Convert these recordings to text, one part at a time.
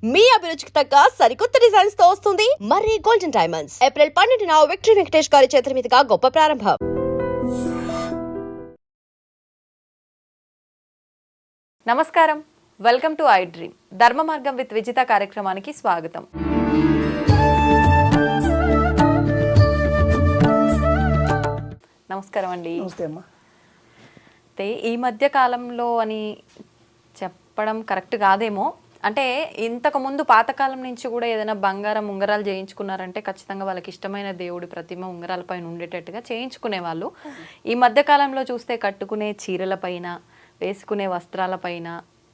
మీ అభిరుచికి తగ్గ సరికొత్త డిజైన్స్ తో వస్తుంది మర్రి గోల్డెన్ డైమండ్స్. ఏప్రిల్ 12న విక్టరీ వెంకటేష్ గారి చేతుల మీదుగా గొప్ప ప్రారంభం. నమస్కారం, వెల్కమ్ టు ఐ డ్రీమ్. ధర్మ మార్గం విత్ విజిత కార్యక్రమానికి స్వాగతం. నమస్కారం అండి. ఈ మధ్య కాలంలో అని చెప్పడం కరెక్ట్ కాదేమో, అంటే ఇంతకు ముందు పాతకాలం నుంచి కూడా ఏదైనా బంగారం ఉంగరాలు చేయించుకున్నారంటే ఖచ్చితంగా వాళ్ళకి ఇష్టమైన దేవుడి ప్రతిమ ఉంగరాల పైన ఉండేటట్టుగా చేయించుకునే వాళ్ళు. ఈ మధ్య కాలంలో చూస్తే కట్టుకునే చీరల పైన, వేసుకునే వస్త్రాల పైన,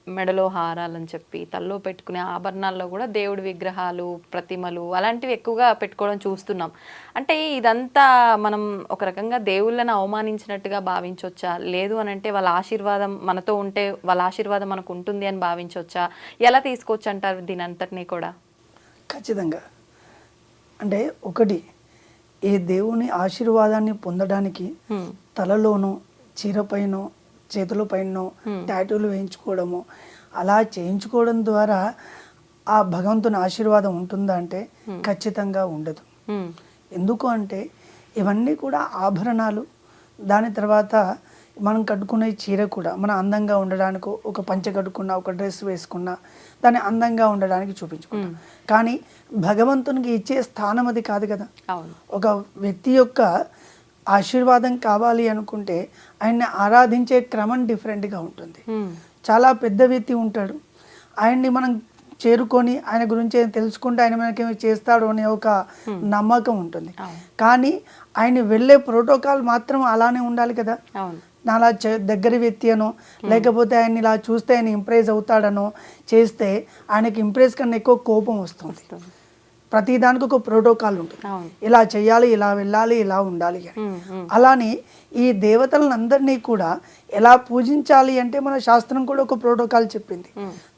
మెడలో హారాలని చెప్పి తల్లో పెట్టుకునే ఆభరణాల్లో కూడా దేవుడి విగ్రహాలు, ప్రతిమలు అలాంటివి ఎక్కువగా పెట్టుకోవడం చూస్తున్నాం. అంటే ఇదంతా మనం ఒక రకంగా దేవుళ్ళని అవమానించినట్టుగా భావించవచ్చా? లేదు అని అంటే వాళ్ళ ఆశీర్వాదం మనతో ఉంటే వాళ్ళ ఆశీర్వాదం మనకు ఉంటుంది అని భావించవచ్చా? ఎలా తీసుకోవచ్చు అంటారు దీని అంతటినీ కూడా? ఖచ్చితంగా. అంటే ఒకటి, ఈ దేవుని ఆశీర్వాదాన్ని పొందడానికి తలలోనూ, చీరపైనో, చేతుల పైన టాటూలు వేయించుకోవడము, అలా చేయించుకోవడం ద్వారా ఆ భగవంతుని ఆశీర్వాదం ఉంటుందా అంటే ఖచ్చితంగా ఉండదు. ఎందుకు అంటే ఇవన్నీ కూడా ఆభరణాలు. దాని తర్వాత మనం కట్టుకునే చీర కూడా మన అందంగా ఉండడానికి, ఒక పంచె కట్టుకున్నా, ఒక డ్రెస్ వేసుకున్నా దాన్ని అందంగా ఉండడానికి చూపించుకుంటాం. కానీ భగవంతునికి ఇచ్చే స్థానం అది కాదు కదా. ఒక వ్యక్తి యొక్క ఆశీర్వాదం కావాలి అనుకుంటే ఆయన్ని ఆరాధించే క్రమం డిఫరెంట్గా ఉంటుంది. చాలా పెద్ద వ్యక్తి ఉంటాడు, ఆయన్ని మనం చేరుకొని ఆయన గురించి తెలుసుకుంటే ఆయన మనకేమి చేస్తాడు అనే ఒక నమ్మకం ఉంటుంది. కానీ ఆయన వెళ్ళే ప్రోటోకాల్ మాత్రం అలానే ఉండాలి కదా. అలా దగ్గర వ్యక్తి అనో, లేకపోతే ఆయన ఇలా చూస్తే ఆయన ఇంప్రెస్ అవుతాడనో చేస్తే ఆయనకి ఇంప్రెస్ కన్నా ఎక్కువ కోపం వస్తుంది. ప్రతి దానికి ఒక ప్రోటోకాల్ ఉంటుంది, ఇలా చేయాలి, ఇలా వెళ్ళాలి, ఇలా ఉండాలి అని. అలానే ఈ దేవతలను అందరినీ కూడా ఎలా పూజించాలి అంటే మన శాస్త్రం కూడా ఒక ప్రోటోకాల్ చెప్పింది.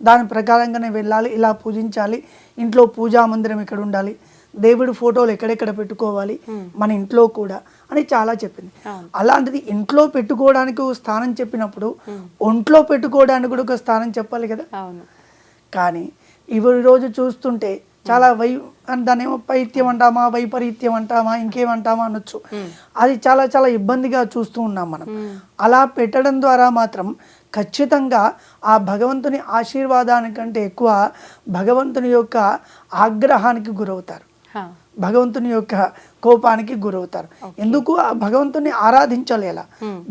దాని ప్రకారంగానే వెళ్ళాలి, ఇలా పూజించాలి, ఇంట్లో పూజా మందిరం ఇక్కడ ఉండాలి, దేవుడి ఫోటోలు ఎక్కడెక్కడ పెట్టుకోవాలి మన ఇంట్లో కూడా అని చాలా చెప్పింది. అలాంటిది ఇంట్లో పెట్టుకోవడానికి ఒక స్థానం చెప్పినప్పుడు ఒంట్లో పెట్టుకోవడానికి కూడా ఒక స్థానం చెప్పాలి కదా. కానీ ఈరోజు చూస్తుంటే చాలా దాన్నేమో పైత్యం అంటామా, వైపరీత్యం అంటామా, ఇంకేమంటామా అనొచ్చు. అది చాలా చాలా ఇబ్బందిగా చూస్తూ ఉన్నాం మనం. అలా పెట్టడం ద్వారా మాత్రం ఖచ్చితంగా ఆ భగవంతుని ఆశీర్వాదానికంటే ఎక్కువ భగవంతుని యొక్క ఆగ్రహానికి గురవుతారు, భగవంతుని యొక్క కోపానికి గురవుతారు. ఎందుకు? ఆ భగవంతుని ఆరాధించాలి. ఎలా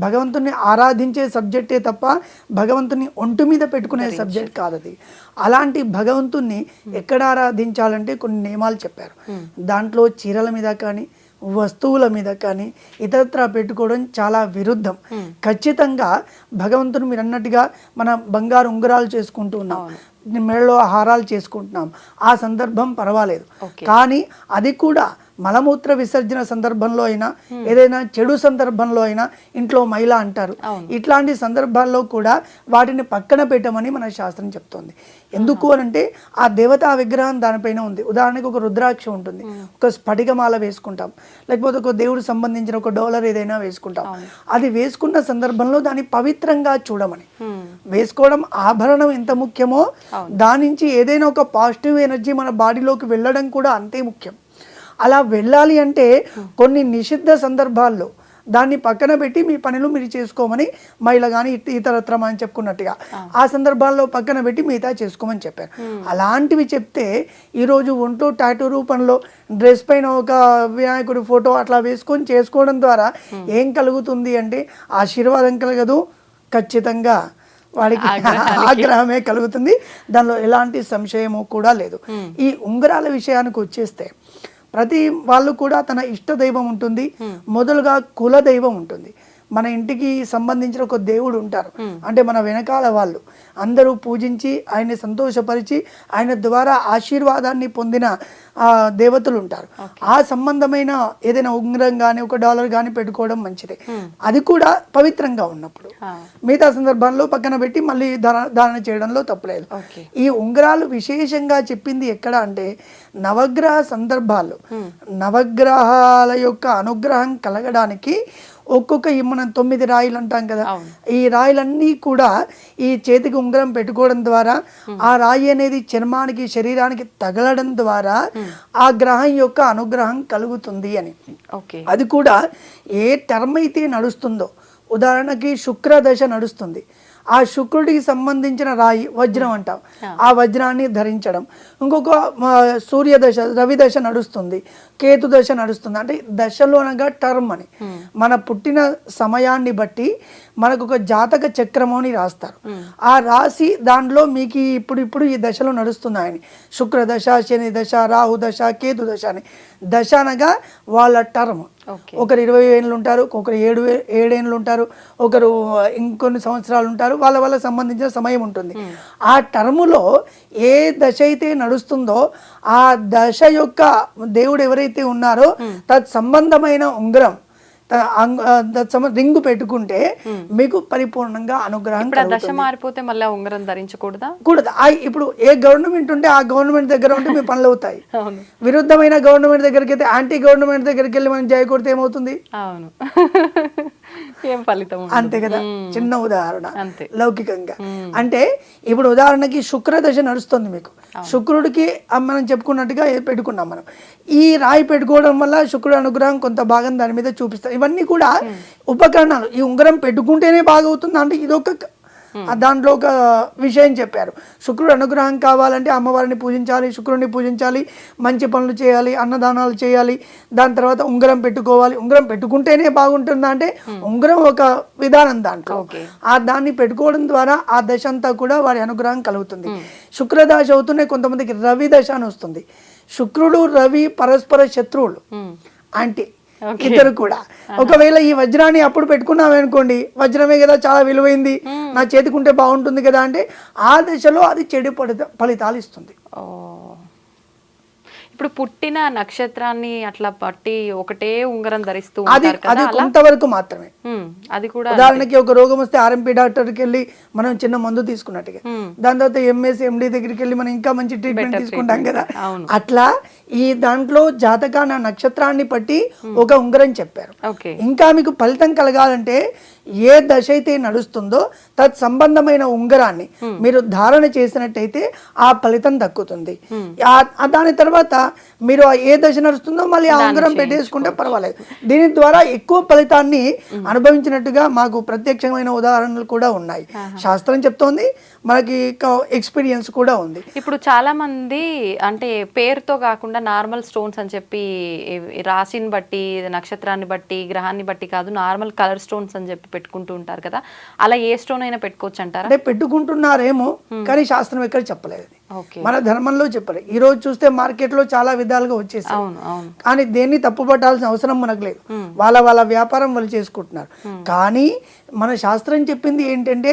భగవంతుని ఆరాధించే సబ్జెక్టే తప్ప భగవంతుని ఒంటి మీద పెట్టుకునే సబ్జెక్ట్ కాదు అది. అలాంటి భగవంతుని ఎక్కడ ఆరాధించాలంటే కొన్ని నియమాలు చెప్పారు. దాంట్లో చీరల మీద కానీ, వస్తువుల మీద కానీ ఇతరత్రా పెట్టుకోవడం చాలా విరుద్ధం. ఖచ్చితంగా భగవంతుని మీరు అన్నట్టుగా మన బంగారు ఉంగరాలు చేసుకుంటూ ఉన్నాం, మెడలో హారాలు చేసుకుంటున్నాం, ఆ సందర్భం పర్వాలేదు. కానీ అది కూడా మలమూత్ర విసర్జన సందర్భంలో అయినా, ఏదైనా చెడు సందర్భంలో అయినా, ఇంట్లో మహిళ అంటారు, ఇట్లాంటి సందర్భాల్లో కూడా వాటిని పక్కన పెట్టమని మన శాస్త్రం చెప్తోంది. ఎందుకు అనంటే ఆ దేవతా విగ్రహం దానిపైన ఉంది. ఉదాహరణకు ఒక రుద్రాక్ష ఉంటుంది, ఒక స్ఫటికమాల వేసుకుంటాం, లేకపోతే ఒక దేవుడికి సంబంధించిన ఒక డోలర్ ఏదైనా వేసుకుంటాం. అది వేసుకున్న సందర్భంలో దాన్ని పవిత్రంగా చూడమని. వేసుకోవడం ఆభరణం ఎంత ముఖ్యమో దాని నుంచి ఏదైనా ఒక పాజిటివ్ ఎనర్జీ మన బాడీలోకి వెళ్ళడం కూడా అంతే ముఖ్యం. అలా వెళ్ళాలి అంటే కొన్ని నిషిద్ధ సందర్భాల్లో దాన్ని పక్కన పెట్టి మీ పనులు మీరు చేసుకోమని మహిళ కానీ ఇతరత్రం అని చెప్పుకున్నట్టుగా ఆ సందర్భాల్లో పక్కన పెట్టి మిగతా చేసుకోమని చెప్పారు. అలాంటివి చెప్తే ఈరోజు ఒంట్లో టాటూ రూపంలో డ్రెస్ పైన ఒక వినాయకుడి ఫోటో అట్లా వేసుకొని చేసుకోవడం ద్వారా ఏం కలుగుతుంది అంటే ఆశీర్వాదం కలగదు, ఖచ్చితంగా వాడికి ఆగ్రహమే కలుగుతుంది. దానిలో ఎలాంటి సంశయము కూడా లేదు. ఈ ఉంగరాల విషయానికి వచ్చేస్తే ప్రతి వాళ్ళు కూడా తన ఇష్ట దైవం ఉంటుంది, మొదలుగా కుల దైవం ఉంటుంది. మన ఇంటికి సంబంధించిన ఒక దేవుడు ఉంటారు, అంటే మన వెనకాల వాళ్ళు అందరూ పూజించి ఆయన్ని సంతోషపరిచి ఆయన ద్వారా ఆశీర్వాదాన్ని పొందిన దేవతలు ఉంటారు. ఆ సంబంధమైన ఏదైనా ఉంగరం కానీ ఒక డాలర్ కానీ పెట్టుకోవడం మంచిదే, అది కూడా పవిత్రంగా ఉన్నప్పుడు. మిగతా సందర్భాల్లో పక్కన పెట్టి మళ్ళీ ధారణ చేయడంలో తప్పులేదు. ఈ ఉంగరాలు విశేషంగా చెప్పింది ఎక్కడ అంటే నవగ్రహ సందర్భాల్లో, నవగ్రహాల యొక్క అనుగ్రహం కలగడానికి ఒక్కొక్క ఈ మనం 9 రాయిలు అంటాం కదా, అవును. ఈ రాయిలన్నీ కూడా ఈ చేతికి ఉంగరం పెట్టుకోవడం ద్వారా ఆ రాయి అనేది చర్మానికి శరీరానికి తగలడం ద్వారా ఆ గ్రహం యొక్క అనుగ్రహం కలుగుతుంది అని. ఓకే. అది కూడా ఏ టర్మ్ అయితే నడుస్తుందో, ఉదాహరణకి శుక్ర దశ నడుస్తుంది, ఆ శుక్రుడికి సంబంధించిన రాయి వజ్రం అంటాం, ఆ వజ్రాన్ని ధరించడం. ఇంకొక సూర్య దశ రవి దశ నడుస్తుంది, కేతు దశ నడుస్తుంది. అంటే దశలో అనగా టర్మ్ అని, మన పుట్టిన సమయాన్ని బట్టి మనకు ఒక జాతక చక్రము అని రాస్తారు. ఆ రాసి దాంట్లో మీకు ఇప్పుడు ఈ దశలో నడుస్తున్నాయని, శుక్ర దశ, శని దశ, రాహు దశ, కేతు దశ అని. దశ అనగా వాళ్ళ టర్మ్. ఒకరు 20 ఏళ్ళు ఉంటారు, ఒకరు 7 ఏళ్ళు ఉంటారు, ఒకరు ఇంకొన్ని సంవత్సరాలు ఉంటారు, వాళ్ళ సంబంధించిన సమయం ఉంటుంది. ఆ టర్ములో ఏ దశ అయితే నడుస్తుందో ఆ దశ యొక్క దేవుడు ఎవరైతే ఉన్నారో తత్ సంబంధమైన ఉంగరం రింగు పెట్టుకుంటే మీకు పరిపూర్ణంగా అనుగ్రహం దశ మారిపోతే మళ్ళీ ఉంగరం ధరించకూడదా? కూడదు. ఇప్పుడు ఏ గవర్నమెంట్ ఉంటే ఆ గవర్నమెంట్ దగ్గర ఉంటే మీ పనులు అవుతాయి. విరుద్ధమైన గవర్నమెంట్ దగ్గరికి అయితే, యాంటీ గవర్నమెంట్ దగ్గరికి వెళ్ళి మనం జయ కొడితే ఏమవుతుంది? అవును, ఏం ఫలితం? అంతే కదా. చిన్న ఉదాహరణ లౌకికంగా. అంటే ఇప్పుడు ఉదాహరణకి శుక్ర దశ నడుస్తుంది మీకు, శుక్రుడికి మనం చెప్పుకున్నట్టుగా పెట్టుకున్నాం మనం. ఈ రాయి పెట్టుకోవడం వల్ల శుక్రుడు అనుగ్రహం కొంత భాగం దాని మీద చూపిస్తారు. ఇవన్నీ కూడా ఉపకరణాలు. ఈ ఉంగరం పెట్టుకుంటేనే బాగవుతుంది అంటే ఇదొక దాంట్లో ఒక విషయం చెప్పారు. శుక్రుడు అనుగ్రహం కావాలంటే అమ్మవారిని పూజించాలి, శుక్రుడిని పూజించాలి, మంచి పనులు చేయాలి, అన్నదానాలు చేయాలి, దాని తర్వాత ఉంగరం పెట్టుకోవాలి. ఉంగరం పెట్టుకుంటేనే బాగుంటుందా అంటే ఉంగరం ఒక విధానం దాంట్లో. దాన్ని పెట్టుకోవడం ద్వారా ఆ దశ అంతా కూడా వారి అనుగ్రహం కలుగుతుంది. శుక్రదశ అవుతూనే కొంతమందికి రవి దశ అని వస్తుంది. శుక్రుడు రవి పరస్పర శత్రువులు, అంటే ఇద్దరు కూడా. ఒకవేళ ఈ వజ్రాన్ని అప్పుడు పెట్టుకున్నామే అనుకోండి, వజ్రమే కదా చాలా విలువైంది, నా చేతికుంటే బాగుంటుంది కదా అంటే ఆ దశలో అది చెడు ఫలితాలు ఇస్తుంది. ఇప్పుడు పుట్టిన నక్షత్రాన్ని అట్లా పట్టి ఒకటే ఉంగరం ధరిస్తూ అది కొంతవరకు మాత్రమే. అది కూడా ఉదాహరణకి ఒక రోగం వస్తే ఆర్ఎంపీ డాక్టర్కి వెళ్ళి మనం చిన్న మందు తీసుకున్నట్టుగా, దాని తర్వాత ఎంఎస్ ఎండి దగ్గరికి వెళ్ళి మనం ఇంకా మంచి ట్రీట్మెంట్ తీసుకుంటాం కదా, అట్లా ఈ దాంట్లో జాతకాన నక్షత్రాన్ని పట్టి ఒక ఉంగరం చెప్పారు. ఇంకా మీకు ఫలితం కలగాలంటే ఏ దశ అయితే నడుస్తుందో తత్ సంబంధమైన ఉంగరాన్ని మీరు ధారణ చేసినట్టయితే ఆ ఫలితం దక్కుతుంది. దాని తర్వాత మీరు ఏ దశ నడుస్తుందో మళ్ళీ ఆ ఉంగరం పెట్టేసుకుంటే పర్వాలేదు. దీని ద్వారా ఎక్కువ ఫలితాన్ని అనుభవించినట్టుగా మాకు ప్రత్యక్షమైన ఉదాహరణలు కూడా ఉన్నాయి. శాస్త్రం చెప్తోంది, మనకి ఎక్స్పీరియన్స్ కూడా ఉంది. ఇప్పుడు చాలా మంది అంటే పేరుతో కాకుండా నార్మల్ స్టోన్స్ అని చెప్పి, రాశిని బట్టి, నక్షత్రాన్ని బట్టి, గ్రహాన్ని బట్టి కాదు, నార్మల్ కలర్ స్టోన్స్ అని చెప్పి పెట్టుకుంటూ ఉంటారు కదా, అలా ఏ స్టోన్ అయినా పెట్టుకోవచ్చు అంటారా? అంటే పెట్టుకుంటున్నారేమో, కానీ శాస్త్రం ఎక్కడ చెప్పలేదు. మన ధర్మంలో చెప్పరు. ఈ రోజు చూస్తే మార్కెట్ లో చాలా విధాలుగా వచ్చేసాయి, కానీ దేన్ని తప్పుపట్టాల్సిన అవసరం మనకు లేదు. వాళ్ళ వ్యాపారం వాళ్ళు చేసుకుంటున్నారు. కానీ మన శాస్త్రం చెప్పింది ఏంటంటే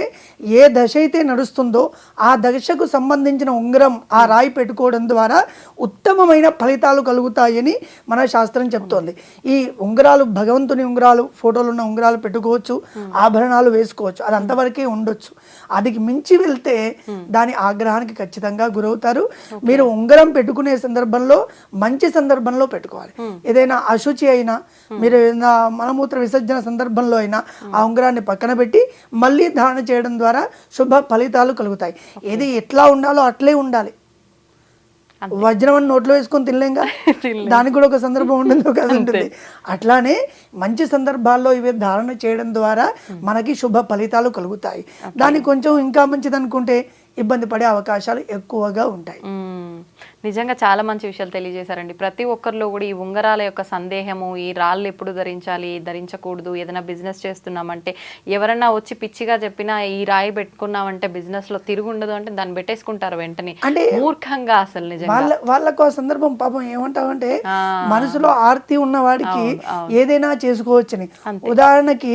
ఏ దశ అయితే నడుస్తుందో ఆ దశకు సంబంధించిన ఉంగరం ఆ రాయి పెట్టుకోవడం ద్వారా ఉత్తమమైన ఫలితాలు కలుగుతాయని మన శాస్త్రం చెప్తోంది. ఈ ఉంగరాలు భగవంతుని ఉంగరాలు, ఫోటోలు ఉన్న ఉంగరాలు పెట్టుకోవచ్చు, ఆభరణాలు వేసుకోవచ్చు, అది అంతవరకే ఉండొచ్చు. అది మించి వెళ్తే దాని ఆగ్రహానికి ఖచ్చితంగా గురవుతారు. మీరు ఉంగరం పెట్టుకునే సందర్భంలో మంచి సందర్భంలో పెట్టుకోవాలి. ఏదైనా అశుచి అయినా, మీరు ఏదైనా మలమూత్ర విసర్జన సందర్భంలో అయినా ఆ ఉంగరాన్ని పక్కన పెట్టి మళ్ళీ ధారణ చేయడం ద్వారా శుభ ఫలితాలు కలుగుతాయి. ఇది ఎట్లా ఉండాలో అట్లే ఉండాలి. వజ్రం అని నోట్లో వేసుకొని తినలేంగా, దానికి కూడా ఒక సందర్భం ఉంటుంది కదా ఉంటుంది. అట్లానే మంచి సందర్భాల్లో ఇవి ధారణ చేయడం ద్వారా మనకి శుభ ఫలితాలు కలుగుతాయి. దాన్ని కొంచెం ఇంకా మంచిది అనుకుంటే ఇబ్బంది పడే అవకాశాలు ఎక్కువగా ఉంటాయి. నిజంగా చాలా మంచి విషయాలు తెలియజేశారండి. ప్రతి ఒక్కరిలో కూడా ఈ ఉంగరాల యొక్క సందేహము, ఈ రాళ్ళు ఎప్పుడు ధరించాలి, ధరించకూడదు, ఏదైనా బిజినెస్ చేస్తున్నామంటే ఎవరన్నా వచ్చి పిచ్చిగా చెప్పినా ఈ రాయి పెట్టుకున్నామంటే బిజినెస్ లో తిరుగుండదు అంటే దాన్ని పెట్టేసుకుంటారు వెంటనే, అంటే మూర్ఖంగా. అసలు నిజంగా వాళ్ళకు సందర్భం పాపం ఏమంటామంటే మనసులో ఆర్తి ఉన్న వాడికి ఏదైనా చేసుకోవచ్చని. ఉదాహరణకి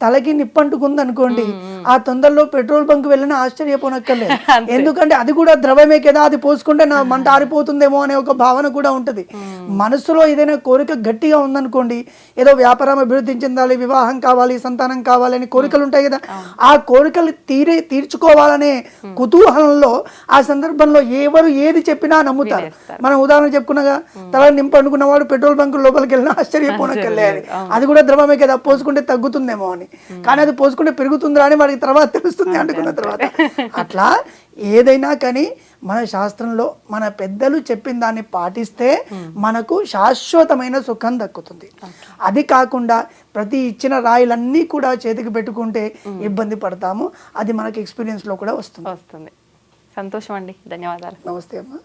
తలకి నిప్పంటుకుంది అనుకోండి, ఆ తొందరలో పెట్రోల్ బంక్ వెళ్ళినా ఆశ్చర్యపోనక్కర్లేదు. ఎందుకంటే అది కూడా ద్రవమే కదా, అది పోసుకుంటే నా మంట ఆరిపోతుందేమో అనే ఒక భావన కూడా ఉంటది. మనసులో ఏదైనా కోరిక గట్టిగా ఉందనుకోండి, ఏదో వ్యాపారం అభివృద్ధి చెందాలి, వివాహం కావాలి, సంతానం కావాలి అని కోరికలు ఉంటాయి కదా, ఆ కోరికలు తీర్చుకోవాలనే కుతూహలంలో ఆ సందర్భంలో ఎవరు ఏది చెప్పినా నమ్ముతారు. మనం ఉదాహరణ చెప్పుకున్నగా, తల నింపు అనుకున్నవాడు పెట్రోల్ బంక్ లోపలికి వెళ్ళినా ఆశ్చర్యపోనక్కర్లేదు, అది కూడా ద్రవమే కదా, పోసుకుంటే తగ్గుతుందేమో అని. కానీ అది పోసుకుంటే పెరుగుతుందా అని వాడికి తర్వాత తెలుస్తుంది అనుకున్న తర్వాత. అట్లా ఏదైనా కానీ మన శాస్త్రంలో మన పెద్దలు చెప్పిన దాన్ని పాటిస్తే మనకు శాశ్వతమైన సుఖం దక్కుతుంది. అది కాకుండా ప్రతి ఇచ్చిన రాయిలన్నీ కూడా చేతికి పెట్టుకుంటే ఇబ్బంది పడతాము. అది మనకి ఎక్స్పీరియన్స్ లో కూడా వస్తుంది. సంతోషం అండి, ధన్యవాదాలు. నమస్తే అమ్మా.